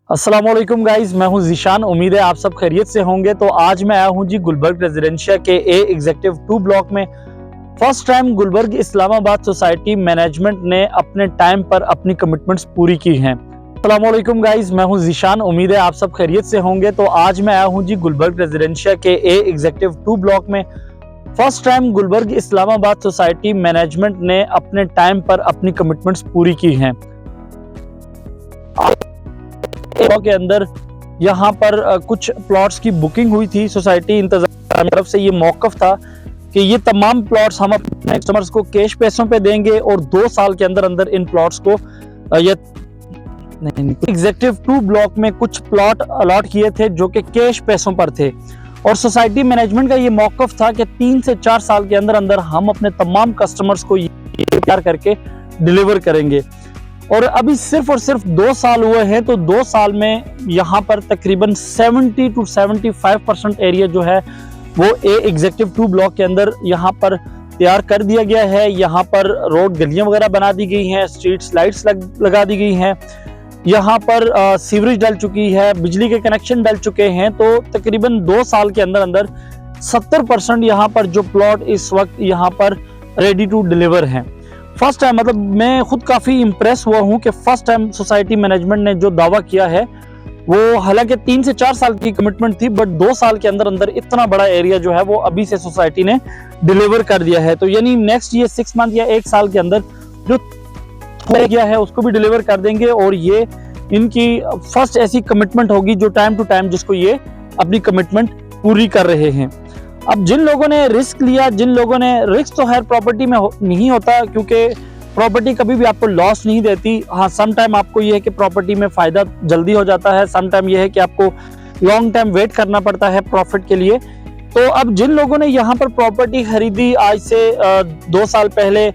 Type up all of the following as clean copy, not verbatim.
अस्सलाम वालेकुम गाइस, मैं हूं ज़ीशान। उम्मीद है आप सब खैरियत से होंगे। तो आज मैं आया हूं जी गुलबर्ग रेजिडेंशिया के ए एग्जीक्यूटिव 2 ब्लॉक में। First time Gulberg Islamabad society management ने अपने टाइम पर अपनी कमिटमेंट्स पूरी की हैं। अस्सलाम वालेकुम गाइस, मैं हूं ज़ीशान। उम्मीद है आप सब खैरियत से होंगे। तो आज मैं आया हूं जी गुलबर्ग रेजिडेंशिया के ए एग्जीक्यूटिव 2 ब्लॉक में। First time Gulberg Islamabad society management ने अपने टाइम पर अपनी कमिटमेंट्स पूरी की हैं। के अंदर यहाँ पर कुछ प्लॉट्स की बुकिंग हुई थी। सोसाइटी इंतजाम की तरफ से ये मौकफ था कि ये तमाम प्लॉट्स हम अपने कस्टमर्स को कैश पैसों पे देंगे और 2 साल के अंदर अंदर इन प्लॉट्स को एग्जीक्यूटिव 2 ब्लॉक में कुछ प्लॉट अलॉट किए थे जो कि कैश पैसों पर थे और सोसाइटी मैनेजमेंट का ये मौकफ था कि 3 से 4 साल के अंदर अंदर हम अपने तमाम कस्टमर्स को ये तैयार करके डिलीवर करेंगे। और अभी सिर्फ और सिर्फ 2 साल हुए हैं, तो 2 साल में यहाँ पर तकरीबन 70 to 75% एरिया जो है वो ए एग्जीक्यूटिव 2 ब्लॉक के अंदर यहाँ पर तैयार कर दिया गया है। यहाँ पर रोड गलियां वगैरह बना दी गई हैं, स्ट्रीट लाइट्स लगा दी गई हैं, यहाँ पर सीवरेज डल चुकी है, बिजली के कनेक्शन डल चुके हैं। तो तकरीबन 2 साल के अंदर अंदर 70% यहाँ पर जो प्लॉट इस वक्त यहाँ पर रेडी टू डिलीवर हैं। फर्स्ट टाइम, मतलब मैं खुद काफी इंप्रेस हुआ हूं कि फर्स्ट टाइम सोसाइटी मैनेजमेंट ने जो दावा किया है वो, हालांकि 3 से 4 साल की कमिटमेंट थी, बट 2 साल के अंदर अंदर इतना बड़ा एरिया जो है वो अभी से सोसाइटी ने डिलीवर कर दिया है। तो यानी नेक्स्ट ये 6 मंथ या 1 साल के अंदर जो किया है उसको भी डिलीवर कर देंगे और ये इनकी फर्स्ट ऐसी कमिटमेंट होगी जो टाइम टू टाइम जिसको ये अपनी कमिटमेंट पूरी कर रहे हैं। अब जिन लोगों ने रिस्क लिया, जिन लोगों ने रिस्क, तो हर प्रॉपर्टी में नहीं होता, क्योंकि प्रॉपर्टी कभी भी आपको लॉस नहीं देती। हाँ, सम टाइम आपको ये है कि प्रॉपर्टी में फायदा जल्दी हो जाता है, सम टाइम ये है कि आपको लॉन्ग टाइम वेट करना पड़ता है प्रॉफिट के लिए। तो अब जिन लोगों ने यहाँ पर प्रॉपर्टी खरीदी आज से 2 साल पहले,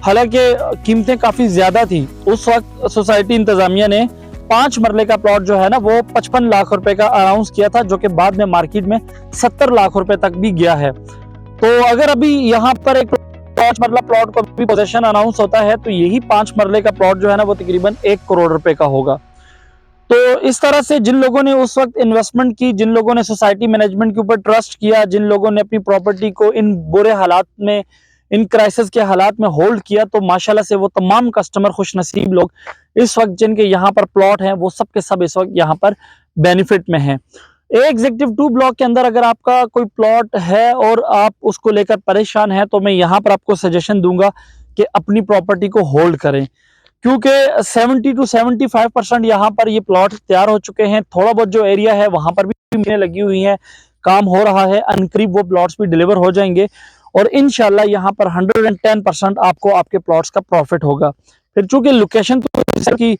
हालांकि कीमतें काफी ज्यादा थी, उस वक्त सोसाइटी इंतजामिया ने 5 मरले का प्लॉट जो है ना वो 55 लाख रुपए का अनाउंस किया था, जो कि बाद में मार्केट में 70 लाख रुपए तक भी गया है। तो अगर अभी यहाँ पर एक 5 मरला प्लॉट को भी पोजीशन अनाउंस होता है तो यही 5 मरले का प्लॉट जो है ना वो तकरीबन 1 करोड़ रुपए का होगा। तो इस तरह से जिन लोगों ने उस वक्त इन्वेस्टमेंट की, जिन लोगों ने सोसाइटी मैनेजमेंट के ऊपर ट्रस्ट किया, जिन लोगों ने अपनी प्रॉपर्टी को इन बुरे हालात में, इन क्राइसिस के हालात में होल्ड किया, तो माशाल्लाह से वो तमाम कस्टमर खुशनसीब लोग इस वक्त जिनके यहाँ पर प्लॉट हैं वो सब के सब इस वक्त यहाँ पर बेनिफिट में हैं। एग्जीक्यूटिव 2 ब्लॉक के अंदर अगर आपका कोई प्लॉट है और आप उसको लेकर परेशान हैं तो मैं यहाँ पर आपको सजेशन दूंगा कि अपनी प्रॉपर्टी को होल्ड करें, क्योंकि 70 to 75% यहाँ पर ये प्लॉट तैयार हो चुके हैं। थोड़ा बहुत जो एरिया है वहां पर भी मशीनें लगी हुई हैं, काम हो रहा है, अनकरीब वो प्लॉट्स भी डिलीवर हो जाएंगे और इंशाल्लाह यहाँ पर 110% आपको आपके प्लॉट्स का प्रॉफिट होगा। फिर चूंकि लोकेशन तो की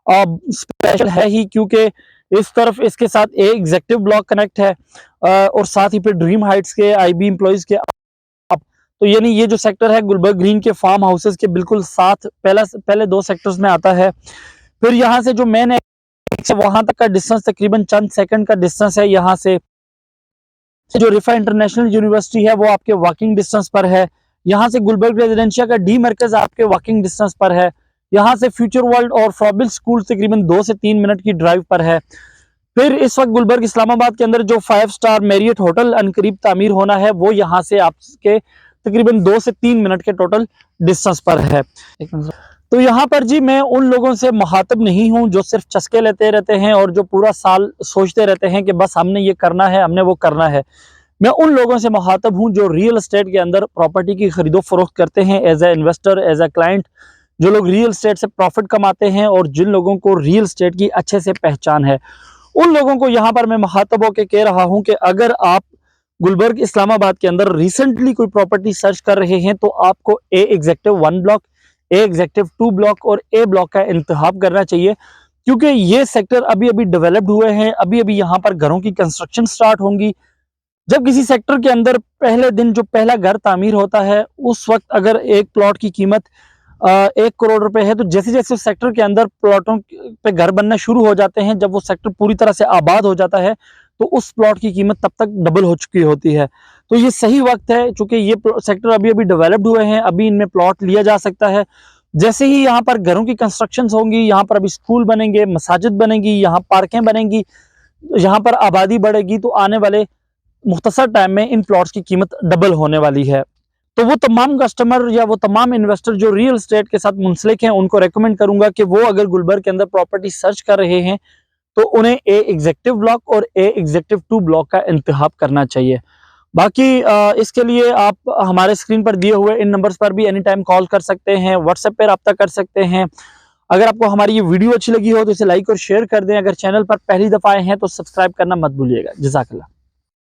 स्पेशल है ही, क्योंकि इस तरफ इसके साथ एक एग्जीक्यूटिव ब्लॉक कनेक्ट है और साथ ही फिर ड्रीम हाइट्स के आईबी एम्प्लॉइज के, तो यानी ये जो सेक्टर है गुलबर्ग ग्रीन के फार्म हाउसेस के बिल्कुल साथ पहले 2 सेक्टर्स में आता है। फिर यहाँ से जो मेन है वहां तक का डिस्टेंस तकरीबन चंद सेकंड का डिस्टेंस है। यहाँ से जो रिफा इंटरनेशनल यूनिवर्सिटी है वो आपके वॉकिंग डिस्टेंस पर है। यहाँ से गुलबर्ग रेजिडेंशिया का डी मरकज आपके वॉकिंग डिस्टेंस पर है। यहाँ से फ्यूचर वर्ल्ड और फ्रॉबिल स्कूल तकरीबन 2 से 3 मिनट की ड्राइव पर है। फिर इस वक्त गुलबर्ग इस्लामाबाद के अंदर जो 5 स्टार मैरियट होटल अनकरीब तामीर होना है वो यहाँ से आपके तकरीबन 2 से 3 मिनट के टोटल डिस्टेंस पर है। तो यहाँ पर जी मैं उन लोगों से मुखातिब नहीं हूँ जो सिर्फ चस्के लेते रहते हैं और जो पूरा साल सोचते रहते हैं कि बस हमने ये करना है, हमने वो करना है। मैं उन लोगों से मुखातिब हूँ जो रियल एस्टेट के अंदर प्रॉपर्टी की खरीदो फरोख्त करते हैं as a investor, as a client, जो लोग रियल एस्टेट से प्रॉफिट कमाते हैं और जिन लोगों को रियल एस्टेट की अच्छे से पहचान है। उन लोगों को यहाँ पर मैं मुखातिब होकर कह रहा हूँ कि अगर आप गुलबर्ग इस्लामाबाद के अंदर रिसेंटली कोई प्रॉपर्टी सर्च कर रहे हैं तो आपको ए एग्जीक्यूटिव 1 ब्लॉक, ए एग्जीक्यूटिव 2 ब्लॉक और ए ब्लॉक का इंतखाब करना चाहिए, क्योंकि ये सेक्टर अभी अभी डेवलप्ड हुए हैं, अभी अभी यहाँ पर घरों की कंस्ट्रक्शन स्टार्ट होंगी। जब किसी सेक्टर के अंदर पहले दिन जो पहला घर तामीर होता है उस वक्त अगर एक प्लॉट की कीमत 1 करोड़ रुपए है, तो जैसे जैसे उस सेक्टर के अंदर प्लॉटों पे घर बनना शुरू हो जाते हैं, जब वो सेक्टर पूरी तरह से आबाद हो जाता है तो उस प्लॉट की कीमत तब तक डबल हो चुकी होती है। तो ये सही वक्त है, चूंकि ये सेक्टर अभी अभी डेवलप्ड हुए हैं, अभी इनमें प्लॉट लिया जा सकता है। जैसे ही यहाँ पर घरों की कंस्ट्रक्शंस होंगी, यहाँ पर अभी स्कूल बनेंगे, मसाजिद बनेंगी, यहाँ पार्कें बनेंगी, यहाँ पर आबादी बढ़ेगी, तो आने वाले मुख्तसर टाइम में इन प्लॉट्स की कीमत डबल होने वाली है। तो वो तमाम कस्टमर या वो तमाम इन्वेस्टर जो रियल एस्टेट के साथ मुंसलिक हैं, उनको रेकमेंड करूंगा कि वो अगर गुलबर्ग के अंदर प्रॉपर्टी सर्च कर रहे हैं तो उन्हें ए एग्जेक्टिव ब्लॉक और ए एग्जेक्टिव 2 ब्लॉक का इंतखाब करना चाहिए। बाकी इसके लिए आप हमारे स्क्रीन पर दिए हुए इन नंबर्स पर भी एनी टाइम कॉल कर सकते हैं, व्हाट्सएप पे रब्ता कर सकते हैं। अगर आपको हमारी ये वीडियो अच्छी लगी हो तो इसे लाइक और शेयर कर दें। अगर चैनल पर पहली दफा आए हैं तो सब्सक्राइब करना मत भूलिएगा। जज़ाकल्लाह।